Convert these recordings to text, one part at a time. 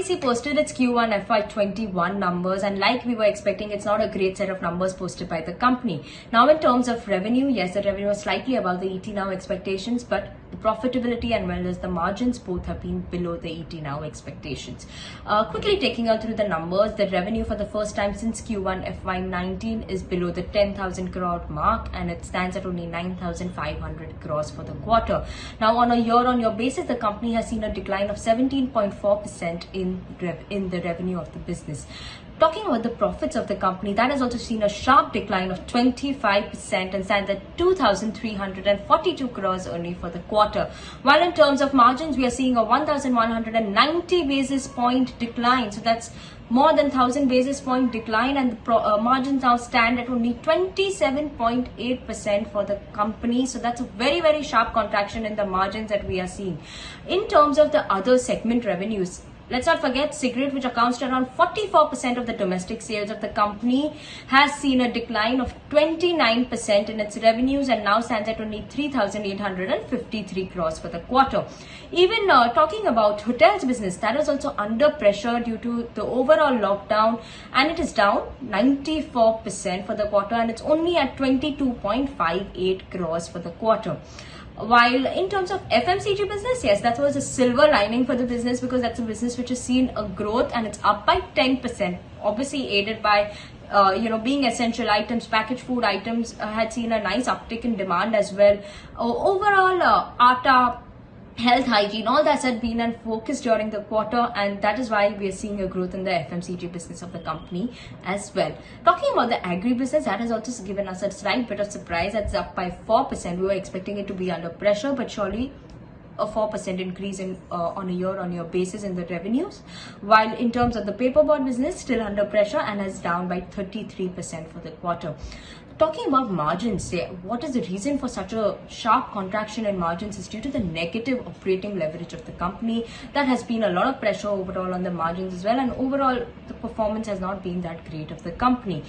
ITC posted its Q1 FY21 numbers, and like we were expecting, it's not a great set of numbers posted by the company. Now, in terms of revenue, yes, the revenue was slightly above the ET now expectations, but the profitability and well as the margins both have been below the ET now expectations. Quickly taking out through the numbers, the revenue for the first time since Q1 FY19 is below the 10,000 crore mark, and it stands at only 9,500 crores for the quarter. Now, on a year-on-year basis, the company has seen a decline of 17.4% in the revenue of the business. Talking about the profits of the company, that has also seen a sharp decline of 25% and stands at 2,342 crores only for the quarter. While in terms of margins, we are seeing a 1,190 basis point decline. So that's more than 1,000 basis point decline, and the margins now stand at only 27.8% for the company. So that's a very, very sharp contraction in the margins that we are seeing. In terms of the other segment revenues, let's not forget cigarette, which accounts to around 44% of the domestic sales of the company, has seen a decline of 29% in its revenues and now stands at only 3,853 crores for the quarter. Even talking about hotels business, that is also under pressure due to the overall lockdown, and it is down 94% for the quarter, and it's only at 22.58 crores for the quarter. While in terms of FMCG business, yes, that was a silver lining for the business, because that's a business which has seen a growth and it's up by 10%, obviously aided by being essential items. Packaged food items had seen a nice uptick in demand as well. Overall, atta, health, hygiene, all that had been in focus during the quarter, and that is why we are seeing a growth in the FMCG business of the company as well. Talking about the agribusiness, that has also given us a slight bit of surprise. That's up by 4%. We were expecting it to be under pressure, but surely a 4% increase in on a year-on-year basis in the revenues. While in terms of the paperboard business, still under pressure and is down by 33% for the quarter. Talking about margins, what is the reason for such a sharp contraction in margins is due to the negative operating leverage of the company. That has been a lot of pressure overall on the margins as well, and overall the performance has not been that great of the company.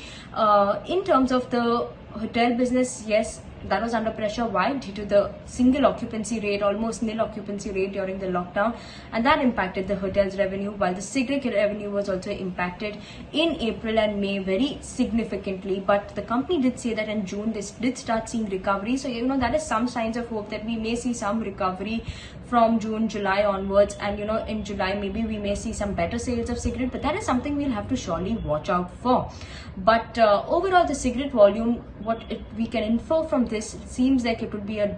In terms of the hotel business, yes, that was under pressure. Why? Due to the single occupancy rate, almost nil occupancy rate during the lockdown, and that impacted the hotel's revenue, while the cigarette revenue was also impacted in April and May very significantly. But the company did say that in June they did start seeing recovery, so that is some signs of hope that we may see some recovery from June, July onwards, and in July maybe we may see some better sales of cigarette, but that is something we'll have to surely watch out for. But overall, the cigarette volume, we can infer from this, it seems like it would be a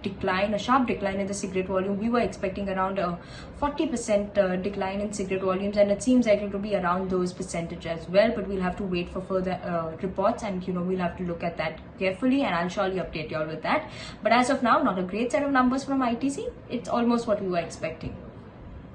sharp decline in the cigarette volume. We were expecting around a 40% decline in cigarette volumes, and it seems like it will be around those percentage as well, but we'll have to wait for further reports, and we'll have to look at that carefully, and I'll surely update you all with that. But as of now, not a great set of numbers from ITC. It's almost what we were expecting.